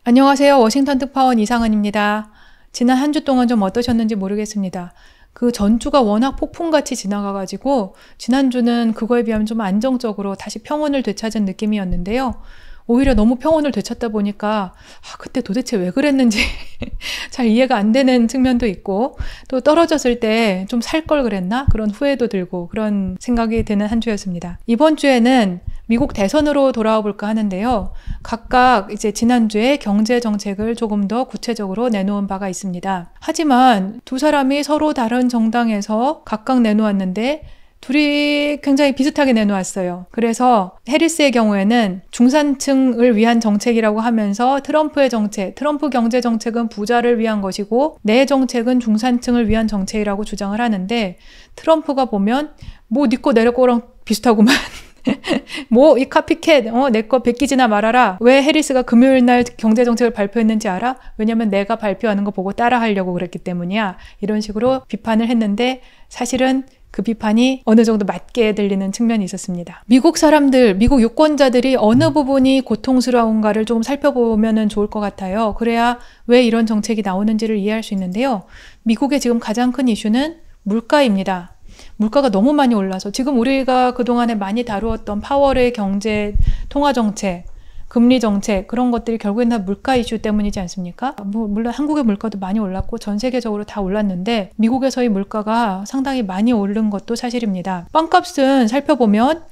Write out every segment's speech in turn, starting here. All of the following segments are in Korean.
안녕하세요. 워싱턴 특파원 이상은입니다. 지난 한 주 동안 좀 어떠셨는지 모르겠습니다. 그 전주가 워낙 폭풍같이 지나가가지고 지난주는 그거에 비하면 좀 안정적으로 다시 평온을 되찾은 느낌이었는데요. 오히려 너무 평온을 되찾다 보니까 그때 도대체 왜 그랬는지 잘 이해가 안 되는 측면도 있고, 또 떨어졌을 때 좀 살 걸 그랬나? 그런 후회도 들고 그런 생각이 드는 한 주였습니다. 이번 주에는 미국 대선으로 돌아와 볼까 하는데요. 각각 이제 지난주에 경제 정책을 조금 더 구체적으로 내놓은 바가 있습니다. 하지만 두 사람이 서로 다른 정당에서 각각 내놓았는데 둘이 굉장히 비슷하게 내놓았어요. 그래서 해리스의 경우에는 중산층을 위한 정책이라고 하면서 트럼프의 정책, 트럼프 경제 정책은 부자를 위한 것이고 내 정책은 중산층을 위한 정책이라고 주장을 하는데, 트럼프가 보면 뭐 네 거 내 거랑 비슷하구만. 뭐 이 카피캣 내 거 베끼지나 말아라. 왜 해리스가 금요일 날 경제정책을 발표했는지 알아? 왜냐면 내가 발표하는 거 보고 따라하려고 그랬기 때문이야. 이런 식으로 비판을 했는데, 사실은 그 비판이 어느 정도 맞게 들리는 측면이 있었습니다. 미국 사람들, 미국 유권자들이 어느 부분이 고통스러운가를 조금 살펴보면 좋을 것 같아요. 그래야 왜 이런 정책이 나오는지를 이해할 수 있는데요. 미국의 지금 가장 큰 이슈는 물가입니다. 물가가 너무 많이 올라서 지금 우리가 그동안에 많이 다루었던 파월의 경제 통화 정책, 금리 정책, 그런 것들이 결국엔 다 물가 이슈 때문이지 않습니까? 물론 한국의 물가도 많이 올랐고 전 세계적으로 다 올랐는데 미국에서의 물가가 상당히 많이 오른 것도 사실입니다. 빵값은 살펴보면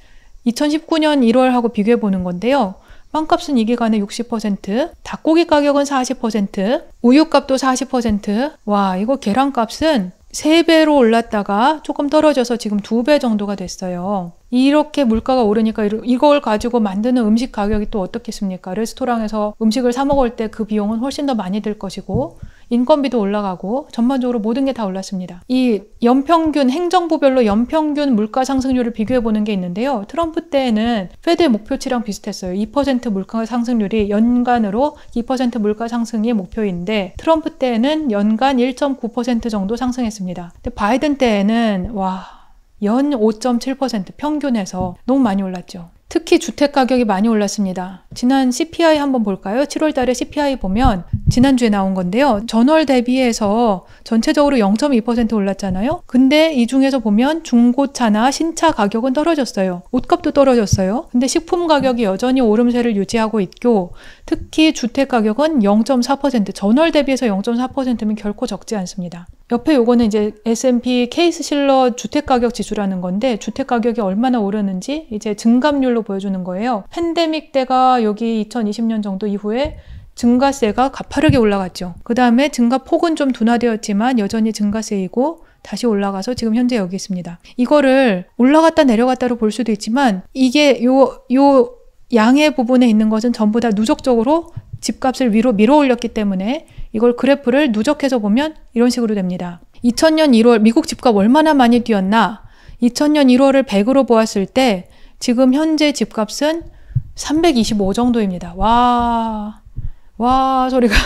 2019년 1월하고 비교해 보는 건데요. 빵값은 이 기간에 60%, 닭고기 가격은 40%, 우유값도 40%, 와, 이거 계란값은 3배로 올랐다가 조금 떨어져서 지금 2배 정도가 됐어요. 이렇게 물가가 오르니까 이걸 가지고 만드는 음식 가격이 또 어떻겠습니까? 레스토랑에서 음식을 사 먹을 때 그 비용은 훨씬 더 많이 들 것이고, 인건비도 올라가고 전반적으로 모든 게 다 올랐습니다. 이 연평균, 행정부별로 연평균 물가 상승률을 비교해 보는 게 있는데요. 트럼프 때에는 페드의 목표치랑 비슷했어요. 2% 물가 상승률이 연간으로 2% 물가 상승이 목표인데, 트럼프 때에는 연간 1.9% 정도 상승했습니다. 근데 바이든 때에는 연 5.7% 평균에서 너무 많이 올랐죠. 특히 주택 가격이 많이 올랐습니다. 지난 CPI 한번 볼까요? 7월 달에 CPI 보면 지난주에 나온 건데요. 전월 대비해서 전체적으로 0.2% 올랐잖아요. 근데 이 중에서 보면 중고차나 신차 가격은 떨어졌어요. 옷값도 떨어졌어요. 근데 식품 가격이 여전히 오름세를 유지하고 있고, 특히 주택 가격은 0.4%, 전월 대비해서 0.4%면 결코 적지 않습니다. 옆에 요거는 이제 S&P 케이스-실러 주택가격 지수라는 건데, 주택가격이 얼마나 오르는지 이제 증감률로 보여주는 거예요. 팬데믹 때가 여기 2020년 정도 이후에 증가세가 가파르게 올라갔죠. 그 다음에 증가폭은 좀 둔화되었지만 여전히 증가세이고 다시 올라가서 지금 현재 여기 있습니다. 이거를 올라갔다 내려갔다로 볼 수도 있지만, 이게 요 양의 부분에 있는 것은 전부 다 누적적으로 집값을 위로 밀어 올렸기 때문에 이걸 그래프를 누적해서 보면 이런 식으로 됩니다. 2000년 1월 미국 집값 얼마나 많이 뛰었나? 2000년 1월을 100으로 보았을 때 지금 현재 집값은 325 정도입니다. 와 소리가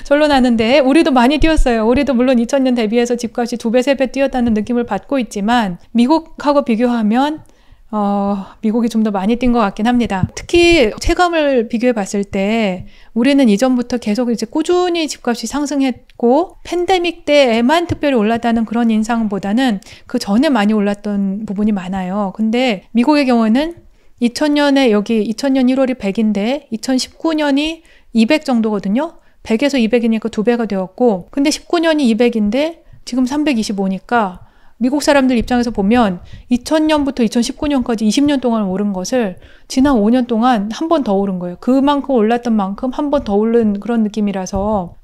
절로 나는데, 우리도 많이 뛰었어요. 우리도 물론 2000년 대비해서 집값이 2배, 3배 뛰었다는 느낌을 받고 있지만 미국하고 비교하면 미국이 좀 더 많이 뛴 것 같긴 합니다. 특히 체감을 비교해 봤을 때 우리는 이전부터 계속 이제 꾸준히 집값이 상승했고, 팬데믹 때에만 특별히 올랐다는 그런 인상보다는 그 전에 많이 올랐던 부분이 많아요. 근데 미국의 경우는 2000년에 여기 2000년 1월이 100인데 2019년이 200 정도거든요. 100에서 200이니까 2배가 되었고, 근데 19년이 200인데 지금 325니까 미국 사람들 입장에서 보면 2000년부터 2019년까지 20년 동안 오른 것을 지난 5년 동안 한 번 더 오른 거예요. 그만큼 올랐던 만큼 한 번 더 오른 그런 느낌이라서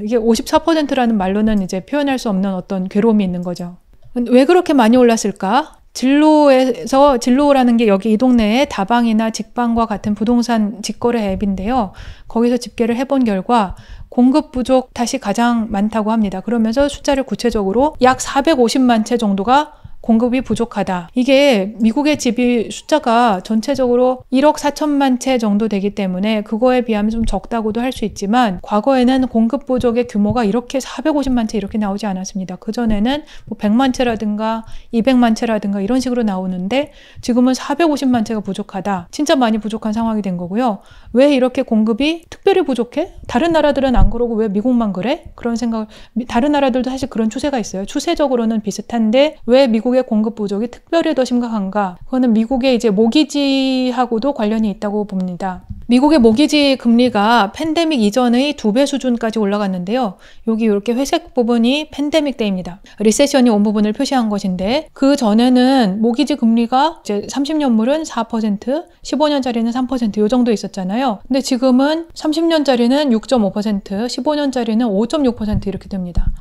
이게 54%라는 말로는 이제 표현할 수 없는 어떤 괴로움이 있는 거죠. 왜 그렇게 많이 올랐을까? 진로라는 게 여기 이 동네에 다방이나 직방과 같은 부동산 직거래 앱인데요. 거기서 집계를 해본 결과 공급 부족 탓이 가장 많다고 합니다. 그러면서 숫자를 구체적으로 약 450만 채 정도가 공급이 부족하다. 이게 미국의 집이 숫자가 전체적으로 1억 4천만 채 정도 되기 때문에 그거에 비하면 좀 적다고도 할 수 있지만 과거에는 공급 부족의 규모가 이렇게 450만 채 이렇게 나오지 않았습니다. 그전에는 뭐 100만 채라든가 200만 채라든가 이런 식으로 나오는데 지금은 450만 채가 부족하다. 진짜 많이 부족한 상황이 된 거고요. 왜 이렇게 공급이 특별히 부족해? 다른 나라들은 안 그러고 왜 미국만 그래? 그런 생각을, 다른 나라들도 사실 그런 추세가 있어요. 추세적으로는 비슷한데 왜 미국의 공급 부족이 특별히 더 심각한가? 그거는 미국의 이제 모기지하고도 관련이 있다고 봅니다. 미국의 모기지 금리가 팬데믹 이전의 2배 수준까지 올라갔는데요. 여기 이렇게 회색 부분이 팬데믹 때입니다. 리세션이 온 부분을 표시한 것인데 그 전에는 모기지 금리가 이제 30년물은 4%, 15년짜리는 3% 이 정도 있었잖아요. 근데 지금은 30년짜리는 6.5%, 15년짜리는 5.6% 이렇게 됩니다.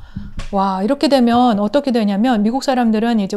와, 이렇게 되면 어떻게 되냐면 미국 사람들은 이제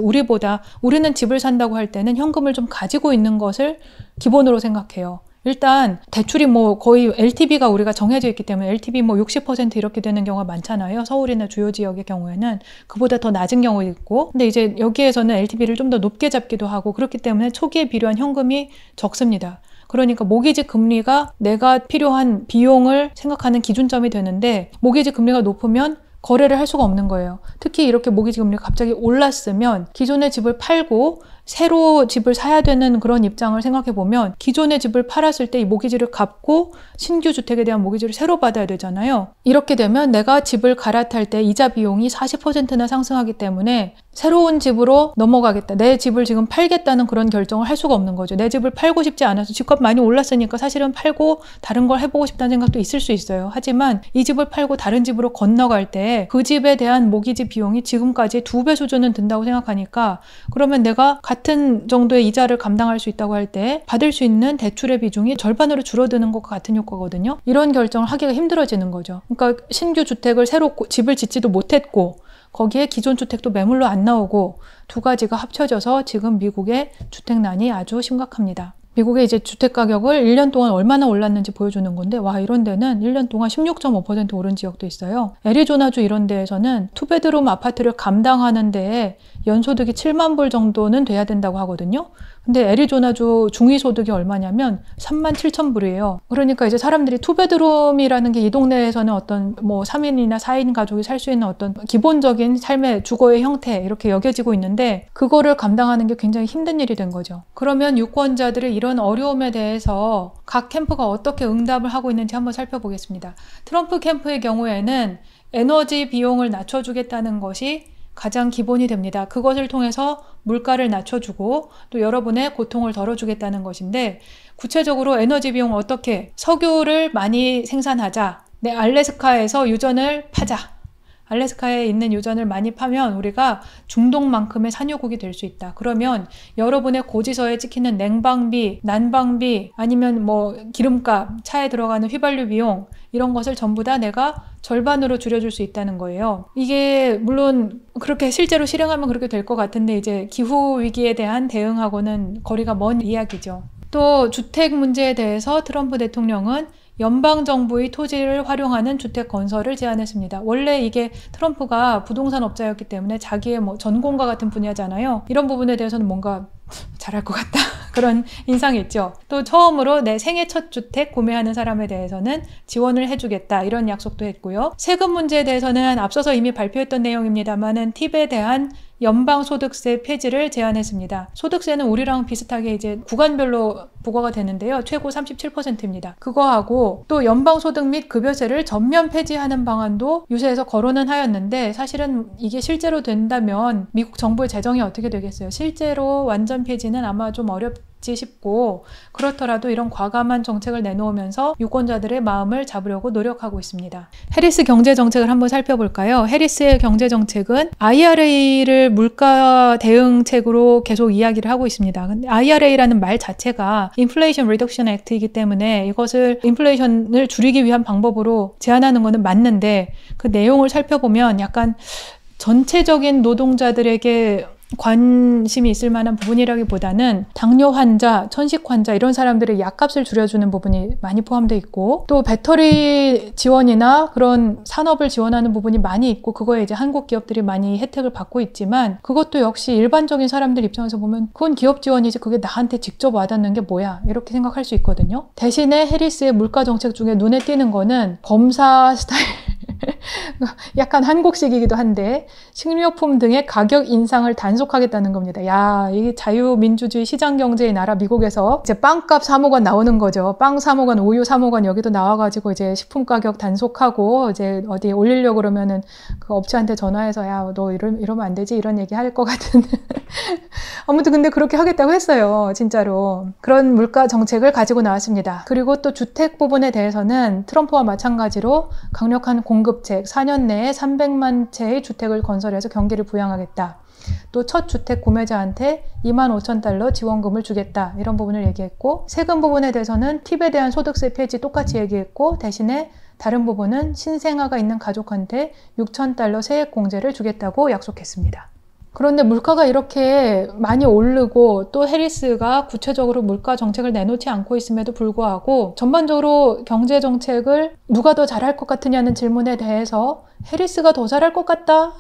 우리는 집을 산다고 할 때는 현금을 좀 가지고 있는 것을 기본으로 생각해요. 일단 대출이 뭐 거의 LTV가 우리가 정해져 있기 때문에 LTV 뭐 60% 이렇게 되는 경우가 많잖아요. 서울이나 주요 지역의 경우에는 그보다 더 낮은 경우도 있고, 근데 이제 여기에서는 LTV를 좀 더 높게 잡기도 하고 그렇기 때문에 초기에 필요한 현금이 적습니다. 그러니까 모기지 금리가 내가 필요한 비용을 생각하는 기준점이 되는데 모기지 금리가 높으면 거래를 할 수가 없는 거예요. 특히 이렇게 모기지 금리가 갑자기 올랐으면 기존의 집을 팔고 새로 집을 사야 되는 그런 입장을 생각해 보면 기존의 집을 팔았을 때 이 모기지를 갚고 신규 주택에 대한 모기지를 새로 받아야 되잖아요. 이렇게 되면 내가 집을 갈아탈 때 이자 비용이 40%나 상승하기 때문에 새로운 집으로 넘어가겠다. 내 집을 지금 팔겠다는 그런 결정을 할 수가 없는 거죠. 내 집을 팔고 싶지 않아서 집값 많이 올랐으니까 사실은 팔고 다른 걸 해보고 싶다는 생각도 있을 수 있어요. 하지만 이 집을 팔고 다른 집으로 건너갈 때 그 집에 대한 모기지 비용이 지금까지 2배 수준은 든다고 생각하니까 그러면 내가 같은 정도의 이자를 감당할 수 있다고 할 때 받을 수 있는 대출의 비중이 절반으로 줄어드는 것과 같은 효과거든요. 이런 결정을 하기가 힘들어지는 거죠. 그러니까 신규 주택을 새로 집을 짓지도 못했고 거기에 기존 주택도 매물로 안 나오고 두 가지가 합쳐져서 지금 미국의 주택난이 아주 심각합니다. 미국의 이제 주택 가격을 1년 동안 얼마나 올랐는지 보여주는 건데 와, 이런 데는 1년 동안 16.5% 오른 지역도 있어요. 애리조나주 이런 데에서는 투베드룸 아파트를 감당하는 데에 연소득이 7만 불 정도는 돼야 된다고 하거든요. 근데 애리조나주 중위소득이 얼마냐면 3만 7천 불이에요. 그러니까 이제 사람들이 투베드룸이라는 게 이 동네에서는 어떤 뭐 3인이나 4인 가족이 살 수 있는 어떤 기본적인 삶의 주거의 형태 이렇게 여겨지고 있는데 그거를 감당하는 게 굉장히 힘든 일이 된 거죠. 그러면 유권자들의 이런 어려움에 대해서 각 캠프가 어떻게 응답을 하고 있는지 한번 살펴보겠습니다. 트럼프 캠프의 경우에는 에너지 비용을 낮춰주겠다는 것이 가장 기본이 됩니다. 그것을 통해서 물가를 낮춰주고 또 여러분의 고통을 덜어주겠다는 것인데 구체적으로 에너지 비용 어떻게 석유를 많이 생산하자. 알래스카에서 유전을 파자. 알래스카에 있는 유전을 많이 파면 우리가 중동만큼의 산유국이 될 수 있다. 그러면 여러분의 고지서에 찍히는 냉방비, 난방비, 아니면 뭐 기름값, 차에 들어가는 휘발유 비용 이런 것을 전부 다 내가 절반으로 줄여줄 수 있다는 거예요. 이게 물론 그렇게 실제로 실행하면 그렇게 될 것 같은데 이제 기후 위기에 대한 대응하고는 거리가 먼 이야기죠. 또 주택 문제에 대해서 트럼프 대통령은 연방정부의 토지를 활용하는 주택 건설을 제안했습니다. 원래 이게 트럼프가 부동산 업자였기 때문에 자기의 뭐 전공과 같은 분야잖아요. 이런 부분에 대해서는 뭔가 잘할 것 같다. 그런 인상이 있죠. 또 처음으로 내 생애 첫 주택 구매하는 사람에 대해서는 지원을 해주겠다. 이런 약속도 했고요. 세금 문제에 대해서는 앞서서 이미 발표했던 내용입니다만은 팁에 대한 연방소득세 폐지를 제안했습니다. 소득세는 우리랑 비슷하게 이제 구간별로 부과가 되는데요. 최고 37%입니다. 그거하고 또 연방소득 및 급여세를 전면 폐지하는 방안도 유세에서 거론은 하였는데 사실은 이게 실제로 된다면 미국 정부의 재정이 어떻게 되겠어요? 실제로 완전 폐지는 아마 좀 어렵지 싶고 그렇더라도 이런 과감한 정책을 내놓으면서 유권자들의 마음을 잡으려고 노력하고 있습니다. 해리스 경제정책을 한번 살펴볼까요? 해리스의 경제정책은 IRA를 물가 대응책으로 계속 이야기를 하고 있습니다. 근데 IRA라는 말 자체가 Inflation Reduction Act이기 때문에 이것을 인플레이션을 줄이기 위한 방법으로 제안하는 것은 맞는데 그 내용을 살펴보면 약간 전체적인 노동자들에게 관심이 있을 만한 부분이라기보다는 당뇨 환자, 천식 환자 이런 사람들의 약값을 줄여주는 부분이 많이 포함되어 있고, 또 배터리 지원이나 그런 산업을 지원하는 부분이 많이 있고, 그거에 이제 한국 기업들이 많이 혜택을 받고 있지만, 그것도 역시 일반적인 사람들 입장에서 보면 그건 기업 지원이지 그게 나한테 직접 와닿는 게 뭐야, 이렇게 생각할 수 있거든요. 대신에 해리스의 물가 정책 중에 눈에 띄는 거는 검사 스타일 약간 한국식이기도 한데, 식료품 등의 가격 인상을 단속하겠다는 겁니다. 야, 이게 자유민주주의 시장경제의 나라 미국에서 이제 빵값 3억 원 나오는 거죠. 빵 3억 원, 우유 3억 원 여기도 나와가지고 이제 식품 가격 단속하고, 이제 어디 올리려고 그러면은 그 업체한테 전화해서 야, 너 이러면 안 되지, 이런 얘기 할 것 같은. 아무튼 근데 그렇게 하겠다고 했어요. 진짜로. 그런 물가 정책을 가지고 나왔습니다. 그리고 또 주택 부분에 대해서는 트럼프와 마찬가지로 강력한 공급책, 4년 내에 300만 채의 주택을 건설해서 경기를 부양하겠다. 또 첫 주택 구매자한테 25,000달러 지원금을 주겠다, 이런 부분을 얘기했고, 세금 부분에 대해서는 팁에 대한 소득세 폐지 똑같이 얘기했고, 대신에 다른 부분은 신생아가 있는 가족한테 6,000달러 세액 공제를 주겠다고 약속했습니다. 그런데 물가가 이렇게 많이 오르고, 또 해리스가 구체적으로 물가 정책을 내놓지 않고 있음에도 불구하고 전반적으로 경제 정책을 누가 더 잘할 것 같으냐는 질문에 대해서 해리스가 더 잘할 것 같다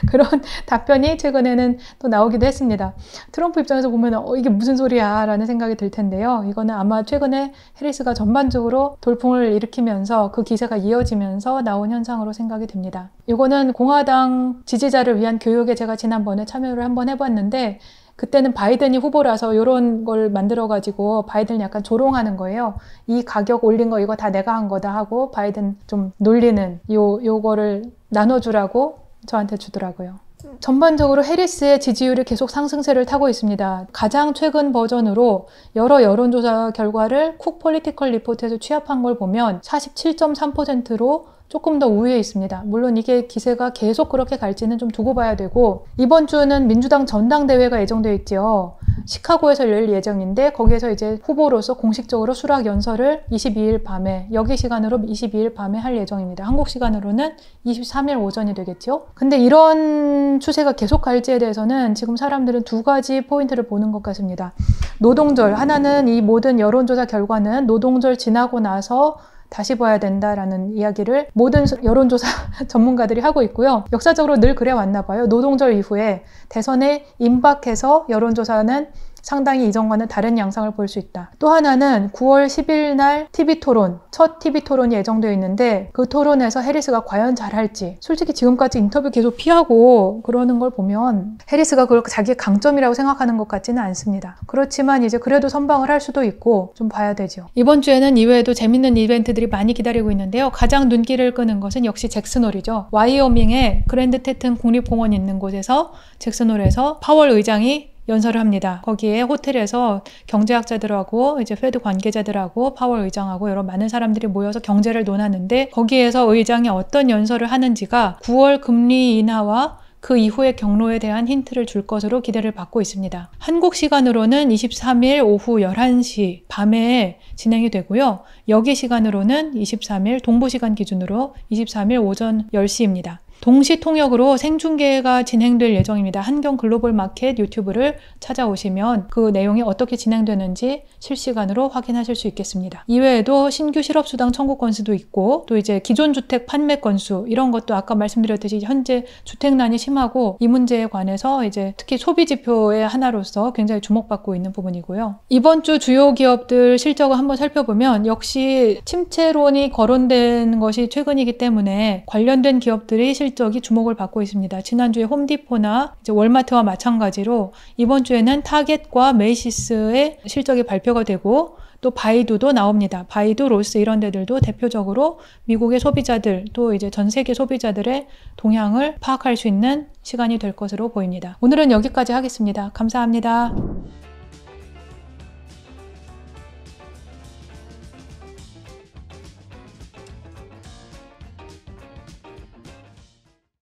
그런 답변이 최근에는 또 나오기도 했습니다. 트럼프 입장에서 보면 이게 무슨 소리야 라는 생각이 들 텐데요. 이거는 아마 최근에 해리스가 전반적으로 돌풍을 일으키면서 그 기세가 이어지면서 나온 현상으로 생각이 됩니다. 이거는 공화당 지지자를 위한 교육에 제가 지난번에 참여를 한번 해봤는데, 그때는 바이든이 후보라서 이런 걸 만들어가지고 바이든을 약간 조롱하는 거예요. 이 가격 올린 거 이거 다 내가 한 거다 하고 바이든 좀 놀리는 요거를 나눠주라고 저한테 주더라고요. 전반적으로 해리스의 지지율이 계속 상승세를 타고 있습니다. 가장 최근 버전으로 여러 여론조사 결과를 쿡 폴리티컬 리포트에서 취합한 걸 보면 47.3%로 조금 더 우위에 있습니다. 물론 이게 기세가 계속 그렇게 갈지는 좀 두고 봐야 되고, 이번 주는 민주당 전당대회가 예정되어 있죠. 시카고에서 열릴 예정인데, 거기에서 이제 후보로서 공식적으로 수락 연설을 22일 밤에, 여기 시간으로 22일 밤에 할 예정입니다. 한국 시간으로는 23일 오전이 되겠죠. 근데 이런 추세가 계속 갈지에 대해서는 지금 사람들은 두 가지 포인트를 보는 것 같습니다. 노동절, 하나는 이 모든 여론조사 결과는 노동절 지나고 나서 다시 봐야 된다라는 이야기를 모든 여론조사 전문가들이 하고 있고요. 역사적으로 늘 그래 왔나 봐요. 노동절 이후에 대선에 임박해서 여론조사는 상당히 이전과는 다른 양상을 볼 수 있다. 또 하나는 9월 10일 날 TV토론, 첫 TV토론이 예정되어 있는데, 그 토론에서 해리스가 과연 잘할지, 솔직히 지금까지 인터뷰 계속 피하고 그러는 걸 보면 해리스가 그걸 자기의 강점이라고 생각하는 것 같지는 않습니다. 그렇지만 이제 그래도 선방을 할 수도 있고 좀 봐야 되죠. 이번 주에는 이외에도 재밌는 이벤트들이 많이 기다리고 있는데요. 가장 눈길을 끄는 것은 역시 잭슨홀이죠. 와이오밍의 그랜드 테튼 국립공원 있는 곳에서 잭슨홀에서 파월 의장이 연설을 합니다. 거기에 호텔에서 경제학자들하고 이제 페드 관계자들하고 파월 의장하고 여러 많은 사람들이 모여서 경제를 논하는데, 거기에서 의장이 어떤 연설을 하는지가 9월 금리 인하와 그 이후의 경로에 대한 힌트를 줄 것으로 기대를 받고 있습니다. 한국 시간으로는 23일 오후 11시 밤에 진행이 되고요. 여기 시간으로는 23일 동부 시간 기준으로 23일 오전 10시입니다. 동시 통역으로 생중계가 진행될 예정입니다. 한경 글로벌 마켓 유튜브를 찾아오시면 그 내용이 어떻게 진행되는지 실시간으로 확인하실 수 있겠습니다. 이외에도 신규 실업수당 청구 건수도 있고, 또 이제 기존 주택 판매 건수, 이런 것도 아까 말씀드렸듯이 현재 주택난이 심하고, 이 문제에 관해서 이제 특히 소비 지표의 하나로서 굉장히 주목받고 있는 부분이고요. 이번 주 주요 기업들 실적을 한번 살펴보면 역시 침체론이 거론된 것이 최근이기 때문에 관련된 기업들이 실적이 주목을 받고 있습니다. 지난주에 홈디포나 이제 월마트와 마찬가지로 이번 주에는 타겟과 메이시스의 실적이 발표가 되고, 또 바이두도 나옵니다. 바이두, 로스 이런 데들도 대표적으로 미국의 소비자들, 또 이제 전 세계 소비자들의 동향을 파악할 수 있는 시간이 될 것으로 보입니다. 오늘은 여기까지 하겠습니다. 감사합니다.